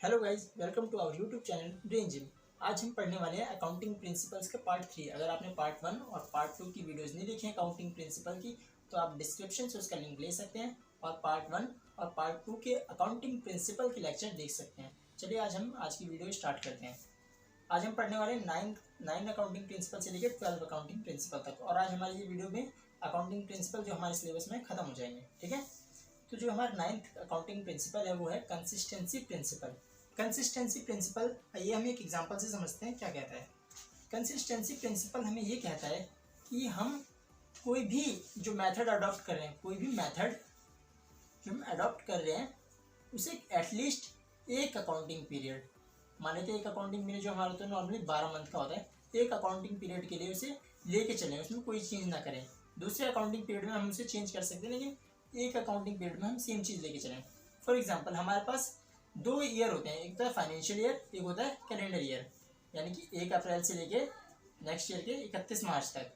Hello guys, welcome to our YouTube channel brain gym. आज हम पढ़ने वाले हैं अकाउंटिंग प्रिंसिपल्स का पार्ट 3। अगर आपने पार्ट 1 और पार्ट 2 की वीडियोस नहीं देखी हैं अकाउंटिंग प्रिंसिपल की, तो आप डिस्क्रिप्शन से उसका लिंक ले सकते हैं और पार्ट 1 और पार्ट 2 के अकाउंटिंग प्रिंसिपल के लेक्चर देख सकते हैं। चलिए आज की वीडियो स्टार्ट करते हैं। आज हम पढ़ने वाले हैं नाइन अकाउंटिंग प्रिंसिपल से लेकर 12 अकाउंटिंग प्रिंसिपल तक, और आज हमारी ये वीडियो में अकाउंटिंग प्रिंसिपल जो हमारे सिलेबस में खत्म हो जाएंगे। ठीक है, तो जो हमारा 9th अकाउंटिंग प्रिंसिपल है वो है कंसिस्टेंसी प्रिंसिपल। कंसिस्टेंसी प्रिंसिपल, ये हम एक एग्जांपल से समझते हैं क्या कहता है। कंसिस्टेंसी प्रिंसिपल हमें ये कहता है कि हम कोई भी जो मेथड अडॉप्ट कर रहे हैं, कोई भी मेथड जो हम अडॉप्ट कर रहे हैं उसे एटलीस्ट एक अकाउंटिंग पीरियड, मान लेते हैं एक अकाउंटिंग पीरियड जो हमारा तो नॉर्मली 12 मंथ का होता है, एक अकाउंटिंग पीरियड के लिए उसे लेके चलें, उसमें कोई चेंज ना करें। दूसरे अकाउंटिंग पीरियड में हम उसे चेंज कर सकते हैं, लेकिन एक अकाउंटिंग पीरियड में हम सेम चीज़ लेके चलें। फॉर एग्जाम्पल, हमारे पास 2 ईयर होते हैं, एक होता है फाइनेंशियल ईयर, एक होता है कैलेंडर ईयर, यानी कि 1 अप्रैल से लेके नेक्स्ट ईयर के 31 मार्च तक।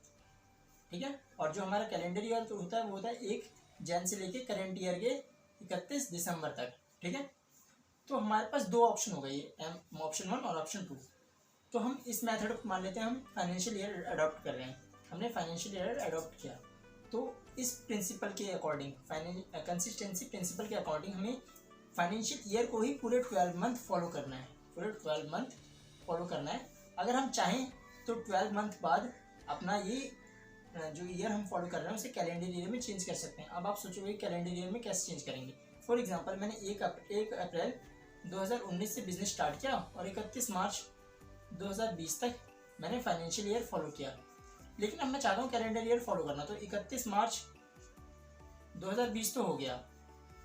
ठीक है, और जो हमारा कैलेंडर ईयर तो होता है वो होता है 1 जन से लेके करेंट ईयर के 31 दिसंबर तक। ठीक है, तो हमारे पास 2 ऑप्शन हो गए, ऑप्शन 1 और ऑप्शन 2। तो हम इस मेथड को मान लेते हैं, हम फाइनेंशियल ईयर अडॉप्ट कर रहे हैं, हमने फाइनेंशियल ईयर अडॉप्ट किया, तो इस प्रिंसिपल के अकॉर्डिंग, कंसिस्टेंसी प्रिंसिपल के अकॉर्डिंग हमें फाइनेंशियल ईयर को ही पूरे 12 मंथ फॉलो करना है, पूरे 12 मंथ फॉलो करना है। अगर हम चाहें तो 12 मंथ बाद अपना ये जो ईयर हम फॉलो कर रहे हैं उसे कैलेंडर ईयर में चेंज कर सकते हैं। अब आप सोचोगे कैलेंडर ईयर में कैसे चेंज करेंगे। फॉर एग्जांपल, मैंने 1 अप्रैल 2019 से बिजनेस स्टार्ट किया और 31 मार्च 2020 तक मैंने फाइनेंशियल ईयर फॉलो किया, लेकिन अब मैं चाहता हूँ कैलेंडर ईयर फॉलो करना, तो 31 मार्च 2020 तो हो गया,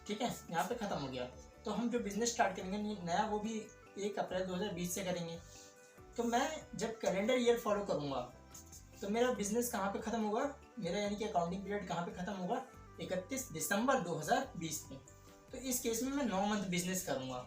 ठीक है, यहाँ पे ख़त्म हो गया। तो हम जो बिज़नेस स्टार्ट करेंगे नया, वो भी 1 अप्रैल 2020 से करेंगे। तो मैं जब कैलेंडर ईयर फॉलो करूँगा तो मेरा बिज़नेस कहाँ पे ख़त्म होगा, मेरा यानी कि अकाउंटिंग पीरियड कहाँ पे ख़त्म होगा, 31 दिसंबर 2020 में। तो इस केस में मैं 9 मंथ बिजनेस करूँगा,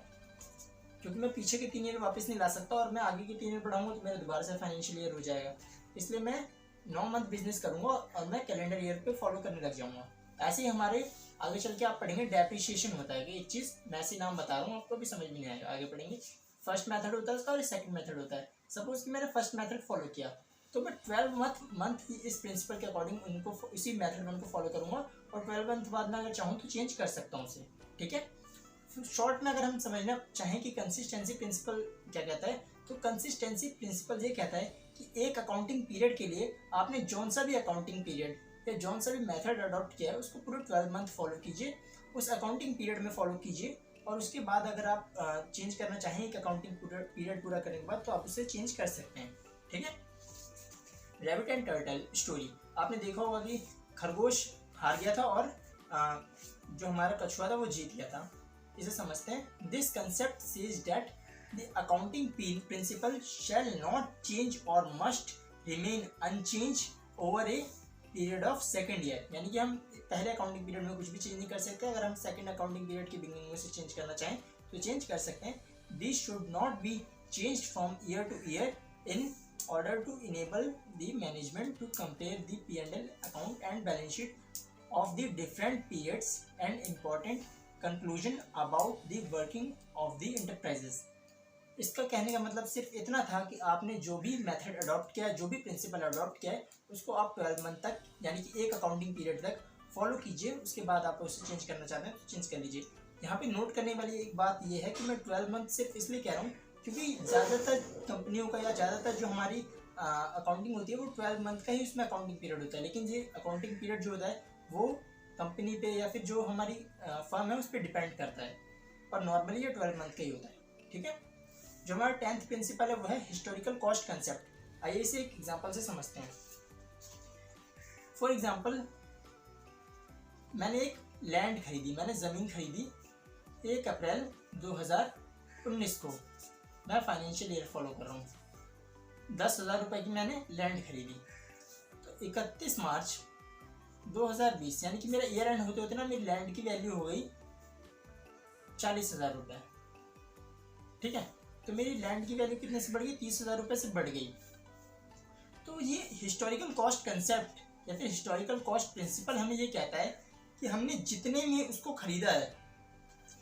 क्योंकि मैं पीछे के 3 ईयर वापस नहीं ला सकता, और मैं आगे के 3 ईयर बढ़ाऊँगा तो मेरा दोबारा से फाइनेंशियल ईयर हो जाएगा। इसलिए मैं 9 मंथ बिजनेस करूँगा और मैं कैलेंडर ईयर पे फॉलो करने लग जाऊँगा। ऐसे ही हमारे आगे चल के आप पढ़ेंगे डेप्रिसिएशन होता है, कि एक चीज़ मैं ऐसे नाम बता रहा हूँ, आपको भी समझ में नहीं आएगा, आगे पढ़ेंगे। फर्स्ट मेथड होता है उसका और सेकंड मेथड होता है। सपोज कि मैंने फर्स्ट मेथड फॉलो किया, तो मैं 12 मंथ इस प्रिंसिपल के अकॉर्डिंग उनको इसी मेथड में उनको फॉलो करूँगा, और 12 मंथ बाद में अगर चाहूँ तो चेंज कर सकता हूँ उसे। ठीक है, शॉर्ट में अगर हम समझना चाहें कि कंसिस्टेंसी प्रिंसिपल क्या कहता है, तो कंसिस्टेंसी प्रिंसिपल ये कहता है कि एक अकाउंटिंग पीरियड के लिए आपने जौन सा भी अकाउंटिंग पीरियड या जौन सा भी मेथड अडॉप्ट किया है उसको पूरे 12 मंथ फॉलो कीजिए, उस अकाउंटिंग पीरियड में फॉलो कीजिए, और उसके बाद अगर आप चेंज करना चाहें एक अकाउंटिंग पीरियड पूरा करने के बाद, तो आप उसे चेंज कर सकते हैं। ठीक है, रैबिट एंड टर्टल स्टोरी आपने देखा होगा कि खरगोश हार गया था और जो हमारा कछुआ था वो जीत गया था। इसे समझते हैं। This concept says that the accounting principle shall not change और must remain unchange over a period of second year, यानी कि हम पहले अकाउंटिंग पीरियड में कुछ भी चेंज नहीं कर सकते, अगर हम सेकेंड अकाउंटिंग पीरियड की बिगिनिंग में से चेंज करना चाहें तो चेंज कर सकते हैं। This should not be changed from year two year in order to enable the management to compare the P&L account and balance sheet of the different periods and important conclusion about the working of the enterprises। इसका कहने का मतलब सिर्फ इतना था कि आपने जो भी मेथड अडॉप्ट किया है, जो भी प्रिंसिपल अडॉप्ट किया है, उसको आप 12 मंथ तक यानी कि एक अकाउंटिंग पीरियड तक फॉलो कीजिए, उसके बाद आप उसे चेंज करना चाहते हैं तो चेंज कर लीजिए। यहाँ पे नोट करने वाली एक बात यह है कि मैं 12 मंथ सिर्फ इसलिए कह रहा हूँ क्योंकि ज़्यादातर कंपनियों का या ज़्यादातर जो हमारी अकाउंटिंग होती है वो 12 मंथ का ही उसमें अकाउंटिंग पीरियड होता है, लेकिन ये अकाउंटिंग पीरियड जो होता है वो कंपनी पे या फिर जो हमारी फर्म है उस पर डिपेंड करता है, और नॉर्मली ये 12 मंथ का ही होता है। ठीक है, जो हमारा 10th प्रिंसिपल है वो है हिस्टोरिकल कॉस्ट कंसेप्ट। आइए इसे एक एग्जांपल से समझते हैं। फॉर एग्जांपल, मैंने एक लैंड खरीदी, मैंने ज़मीन खरीदी 1 अप्रैल 2019 को, मैं फाइनेंशियल ईयर फॉलो कर रहा हूँ, 10,000 रुपये की मैंने लैंड खरीदी। तो 31 मार्च 2020 यानी कि मेरा ईयर एंड होते होते ना मेरी लैंड की वैल्यू हो गई 40,000 रुपये। ठीक है, तो मेरी लैंड की वैल्यू कितने से बढ़ गई, 30,000 रुपये से बढ़ गई। तो ये हिस्टोरिकल कॉस्ट कंसेप्ट या फिर हिस्टोरिकल कॉस्ट प्रिंसिपल हमें ये कहता है कि हमने जितने में उसको खरीदा है,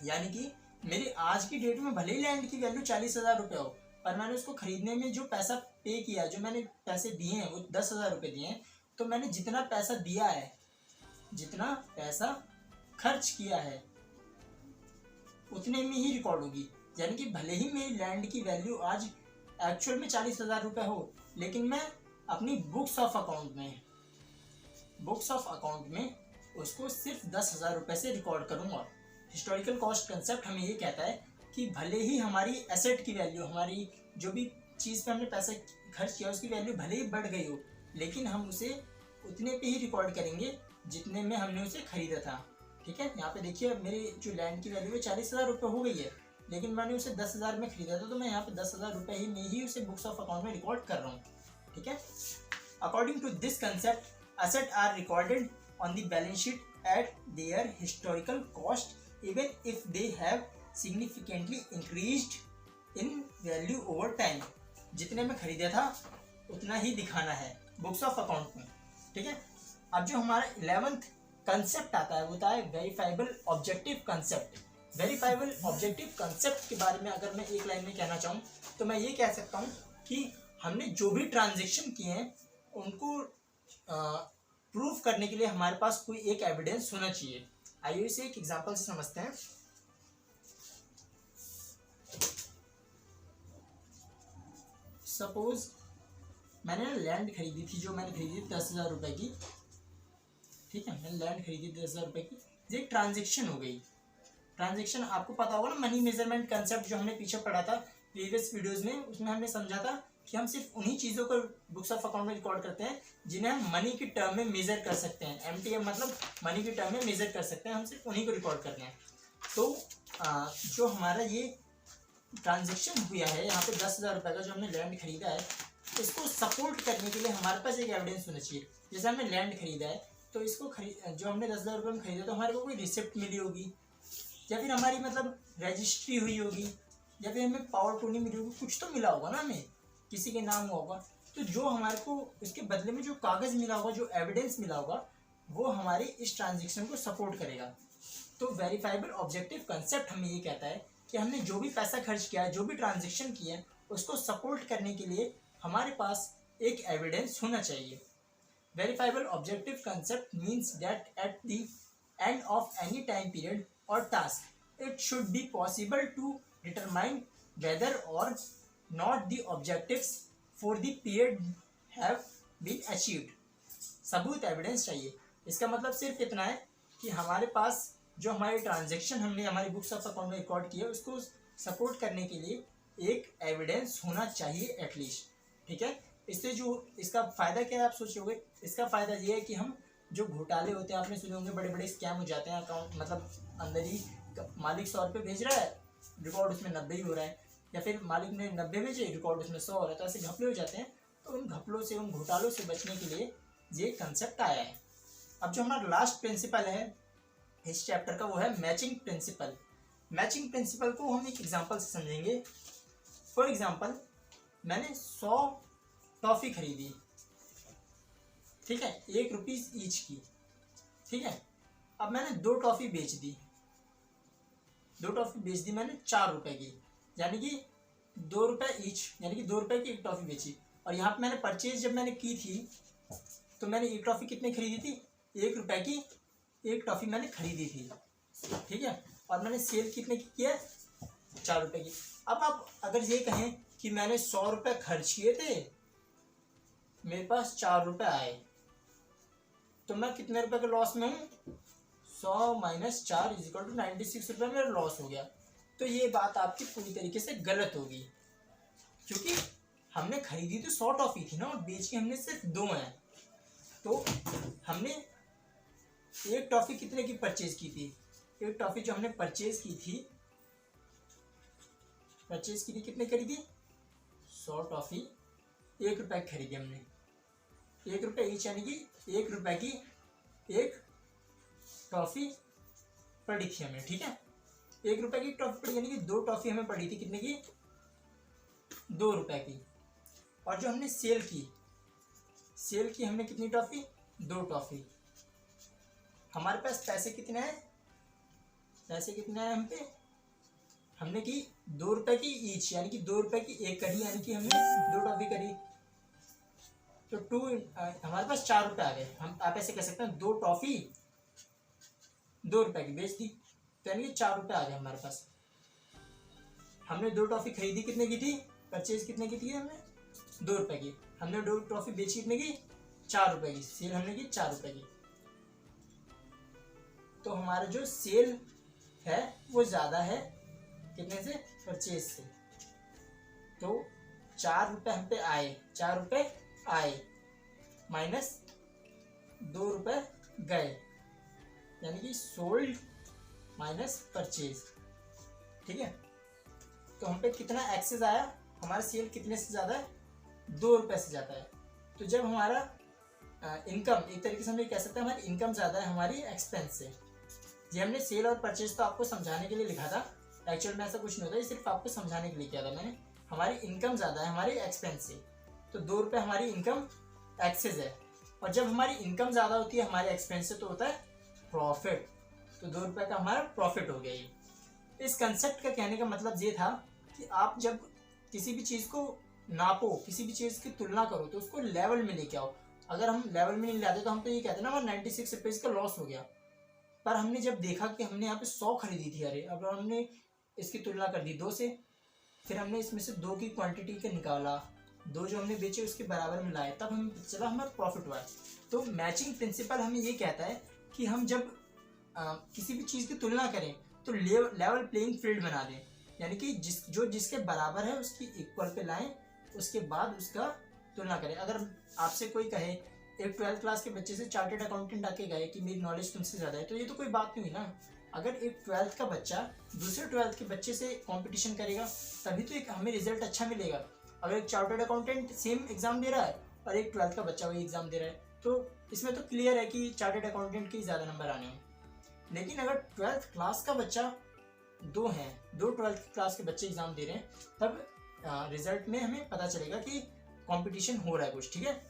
यानी कि मेरी आज की डेट में भले ही लैंड की वैल्यू 40,000 रुपये हो, पर मैंने उसको खरीदने में जो पैसा पे किया, जो मैंने पैसे दिए हैं वो 10,000 रुपये दिए हैं, तो मैंने जितना पैसा दिया है, जितना पैसा खर्च किया है, उतने में ही रिकॉर्ड होगी। यानी कि भले ही मेरी लैंड की वैल्यू आज एक्चुअल में 40,000 रुपये हो, लेकिन मैं अपनी बुक्स ऑफ अकाउंट में उसको सिर्फ 10,000 रुपये से रिकॉर्ड करूँगा। हिस्टोरिकल कॉस्ट कंसेप्ट हमें ये कहता है कि भले ही हमारी एसेट की वैल्यू, हमारी जो भी चीज़ पे हमने पैसा खर्च किया उसकी वैल्यू भले ही बढ़ गई हो, लेकिन हम उसे उतने पे ही रिकॉर्ड करेंगे जितने में हमने उसे खरीदा था। ठीक है, यहाँ पे देखिए मेरी जो लैंड की वैल्यू है 40,000 रुपये हो गई है, लेकिन मैंने उसे 10,000 में खरीदा था, तो मैं यहाँ पे 10,000 रुपये ही में ही उसे बुक्स ऑफ अकाउंट में रिकॉर्ड कर रहा हूँ। ठीक है, according to this concept assets are recorded on the balance sheet at their historical cost even if they have significantly increased in value over time। जितने में खरीदा था उतना ही दिखाना है बुक्स ऑफ अकाउंट में। ठीक है, अब जो हमारा 11th कंसेप्ट आता है वो होता है verifiable objective concept. Verifiable objective concept के बारे में अगर मैं एक लाइन में कहना चाहूँ तो मैं ये कह सकता हूँ कि हमने जो भी ट्रांजेक्शन किए हैं उनको प्रूफ करने के लिए हमारे पास कोई एक एविडेंस होना चाहिए। आइए इसे एक एग्जांपल से समझते हैं। सपोज मैंने लैंड खरीदी थी, जो मैंने खरीदी थी 10,000 रुपये की। ठीक है, मैंने लैंड खरीदी 10,000 रुपये की, ये ट्रांजेक्शन हो गई। ट्रांजेक्शन आपको पता होगा ना, मनी मेजरमेंट कंसेप्ट जो हमने पीछे पढ़ा था प्रीवियस वीडियोस में, उसमें हमने समझा था कि हम सिर्फ उन्हीं चीज़ों को बुक्स ऑफ अकाउंट में रिकॉर्ड करते हैं जिन्हें हम मनी की टर्म में मेजर कर सकते हैं। MTM मतलब मनी की टर्म में मेजर कर सकते हैं, हम सिर्फ उन्हीं को रिकॉर्ड करते हैं। तो जो हमारा ये ट्रांजेक्शन हुआ है यहाँ पे 10,000 रुपये का जो हमने लैंड खरीदा है, इसको सपोर्ट करने के लिए हमारे पास एक एविडेंस होना चाहिए। जैसे हमने लैंड खरीदा है तो इसको जो हमने 10,000 रुपये में खरीदा तो हमारे को कोई रिसिप्ट मिली होगी, या फिर हमारी मतलब रजिस्ट्री हुई होगी, या फिर हमें पावर टूनी मिली होगी, कुछ तो मिला होगा ना, हमें किसी के नाम हुआ होगा। तो जो हमारे को इसके बदले में जो कागज़ मिला होगा, जो एविडेंस मिला होगा, वो हमारे इस ट्रांजेक्शन को सपोर्ट करेगा। तो वेरीफाइबल ऑब्जेक्टिव कंसेप्ट हमें ये कहता है कि हमने जो भी पैसा खर्च किया है, जो भी ट्रांजेक्शन किया है, उसको सपोर्ट करने के लिए हमारे पास एक एविडेंस होना चाहिए। Verifiable objective concept means that at the end of any time period or task, it should be possible to determine whether or not the objectives for the period have been achieved। सबूत evidence चाहिए। इसका मतलब सिर्फ इतना है कि हमारे पास जो हमारे ट्रांजेक्शन हमने हमारी बुक्स ऑफ अकाउंट में रिकॉर्ड किए उसको सपोर्ट करने के लिए एक एविडेंस होना चाहिए एटलीस्ट। ठीक है, इससे जो इसका फ़ायदा क्या है आप सोचोगे, इसका फ़ायदा ये है कि हम जो घोटाले होते हैं, आपने सुने होंगे, बड़े बड़े स्कैम हो जाते हैं अकाउंट, मतलब अंदर ही मालिक 100 रुपये भेज रहा है, रिकॉर्ड उसमें 90 ही हो रहा है, या फिर मालिक ने 90 भेजे, रिकॉर्ड उसमें 100 हो रहा है, तो ऐसे घपले हो जाते हैं। तो उन घपलों से, उन घोटालों से बचने के लिए ये कंसेप्ट आया है। अब जो हमारा लास्ट प्रिंसिपल है इस चैप्टर का वो है मैचिंग प्रिंसिपल। मैचिंग प्रिंसिपल को हम एक एग्जाम्पल से समझेंगे। फॉर एग्जाम्पल, मैंने 100 टॉफ़ी खरीदी, ठीक है, ₹1 ईच की। ठीक है, अब मैंने 2 टॉफ़ी बेच दी, 2 टॉफ़ी बेच दी मैंने 4 रुपये की, यानी कि 2 रुपये ईच, यानी कि 2 रुपये की एक टॉफ़ी बेची। और यहाँ पे मैंने परचेज जब मैंने की थी तो मैंने एक टॉफ़ी कितने खरीदी थी, ₹1 की एक टॉफ़ी मैंने खरीदी थी। ठीक है, और मैंने सेल कितने की किया, 4 रुपये की। अब आप अगर ये कहें कि मैंने 100 रुपये खर्च किए थे, मेरे पास 4 रुपये आए, तो मैं कितने रुपए के लॉस में हूँ, 100 - 4 = 96 रुपये मेरा लॉस हो गया। तो ये बात आपकी पूरी तरीके से गलत होगी, क्योंकि हमने खरीदी तो 100 टॉफ़ी थी ना, और बेच के हमने सिर्फ 2 हैं। तो हमने एक टॉफ़ी कितने की परचेज की थी, एक टॉफ़ी जो हमने परचेज की थी कितने खरीदी, 100 टॉफ़ी ₹1 की खरीदी हमने, ₹1 ईच, यानी कि ₹1 की एक टॉफ़ी पड़ी थी हमें। ठीक है, ₹1 की टॉफ़ी पड़ी, यानी कि 2 टॉफ़ी हमें पड़ी थी कितने की, ₹2 की। और जो हमने सेल की हमने कितनी टॉफ़ी, 2 टॉफ़ी। हमारे पास पैसे कितने हैं हम पे, हमने की 2 रुपए की ईच, यानी कि 2 रुपए की एक करी, यानी कि हमने 2 टॉफी करी, तो हमारे पास 4 रुपए आ गए। हम आप ऐसे कह सकते हैं 2 टॉफी 2 रुपए की बेच दी, तो यानी कि 4 रुपए आ गए हमारे पास। हमने 2 टॉफी खरीदी कितने की थी, परचेज कितने की थी हमने, 2 रुपए की। हमने 2 टॉफी बेची कितने की, 4 रुपए की। सेल हमने की 4 रुपए की। तो हमारा जो सेल है वो ज्यादा है कितने से, परचेज से। तो 4 रुपए हम पे आए, 4 रुपए आए माइनस 2 रुपए गए, यानी कि सोल्ड माइनस परचेज। ठीक है, तो हम पे कितना एक्सेस आया, हमारा सेल कितने से ज्यादा है, 2 रुपए से ज्यादा है। तो जब हमारा इनकम, एक तरीके से हम ये कह सकते हैं हमारी इनकम ज्यादा है हमारी एक्सपेंस से। ये हमने सेल और परचेज तो आपको समझाने के लिए लिखा था, एक्चुअल में ऐसा कुछ नहीं होता, ये सिर्फ आपको समझाने के लिए किया था मैंने। हमारी इनकम ज्यादा है हमारे एक्सपेंस से, तो 2 रुपए हमारी इनकम एक्सेस है। और जब हमारी इनकम ज्यादा होती है हमारे एक्सपेंस से तो होता है प्रॉफिट। तो 2 रुपए का हमारा प्रॉफिट हो गया ये। इस कंसेप्ट का कहने का मतलब ये था कि आप जब किसी भी चीज को नापो, किसी भी चीज की तुलना करो, तो उसको लेवल में लेके आओ। अगर हम लेवल में नहीं लाते तो हम तो ये कहते हैं ना हमारा 96 रुपीज का लॉस हो गया। पर हमने जब देखा कि हमने यहाँ पे 100 खरीदी थी, अरे अब हमने इसकी तुलना कर दी 2 से, फिर हमने इसमें से 2 की क्वांटिटी के निकाला, 2 जो हमने बेचे उसके बराबर में लाए, तब हमें चला हमारा प्रॉफिट हुआ। तो मैचिंग प्रिंसिपल हमें ये कहता है कि हम जब किसी भी चीज़ की तुलना करें तो लेवल प्लेइंग फील्ड बना दें, यानी कि जिसके बराबर है उसकी इक्वल पे लाएं, उसके बाद उसका तुलना करें। अगर आपसे कोई कहे, एक 12th क्लास के बच्चे से चार्टेड अकाउंटेंट आके गए कि मेरी नॉलेज तुमसे ज़्यादा है, तो ये तो कोई बात नहीं हुई ना। अगर एक 12th का बच्चा दूसरे 12th के बच्चे से कंपटीशन करेगा तभी तो एक हमें रिजल्ट अच्छा मिलेगा। अगर एक चार्टेड अकाउंटेंट सेम एग्जाम दे रहा है और एक 12th का बच्चा वही एग्जाम दे रहा है, तो इसमें तो क्लियर है कि चार्टेड अकाउंटेंट के ज़्यादा नंबर आने हैं। लेकिन अगर 12th क्लास का बच्चा 2 12th क्लास के बच्चे एग्जाम दे रहे हैं, तब रिजल्ट में हमें पता चलेगा कि कंपटीशन हो रहा है कुछ। ठीक है,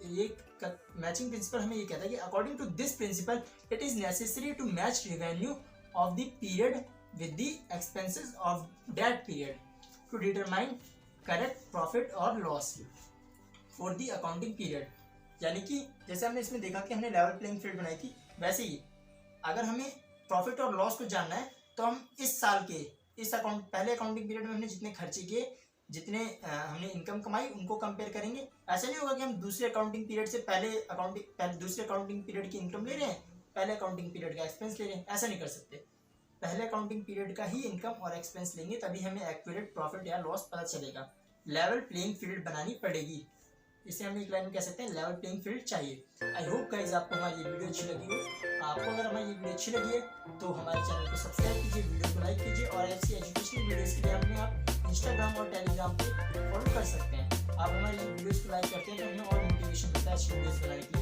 ये मैचिंग प्रिंसिपल हमें ये कहता है कि according to this principle it is necessary to match revenue of the period with the expenses of that period to determine correct profit और loss for the accounting period. यानी कि जैसे हमने इसमें देखा कि हमने लेवल प्लेइंग फील्ड बनाई थी, वैसे ही अगर हमें प्रॉफिट और लॉस को जानना है तो हम इस साल के पहले अकाउंटिंग पीरियड में हमने जितने खर्चे किए, जितने हमने इनकम कमाई, उनको कंपेयर करेंगे। ऐसा नहीं होगा कि हम दूसरे अकाउंटिंग पीरियड से दूसरे अकाउंटिंग पीरियड की इनकम ले रहे हैं, पहले अकाउंटिंग पीरियड का एक्सपेंस ले रहे हैं, ऐसा नहीं कर सकते। पहले अकाउंटिंग पीरियड का ही इनकम और एक्सपेंस लेंगे, तभी हमें एक्यूरेट प्रॉफिट या लॉस पता चलेगा। लेवल प्लेइंग फील्ड बनानी पड़ेगी, इसे हम एक लाइन में कह सकते हैं लेवल प्लेइंग फील्ड चाहिए। आई होप गाइस आपको हमारी ये वीडियो अच्छी लगी हो। आपको अगर हमारी ये वीडियो अच्छी लगी है तो हमारे चैनल को सब्सक्राइब कीजिए, वीडियो को लाइक कीजिए, और ऐसी एजुकेशनल वीडियोस के लिए हमें आप इंस्टाग्राम और टेलीग्राम पे फॉलो कर सकते हैं। आप हमारी वीडियोस को लाइक करते हैं तो हमें और मोटिवेशन मिलता है अच्छी वीडियोस बनाने के लिए।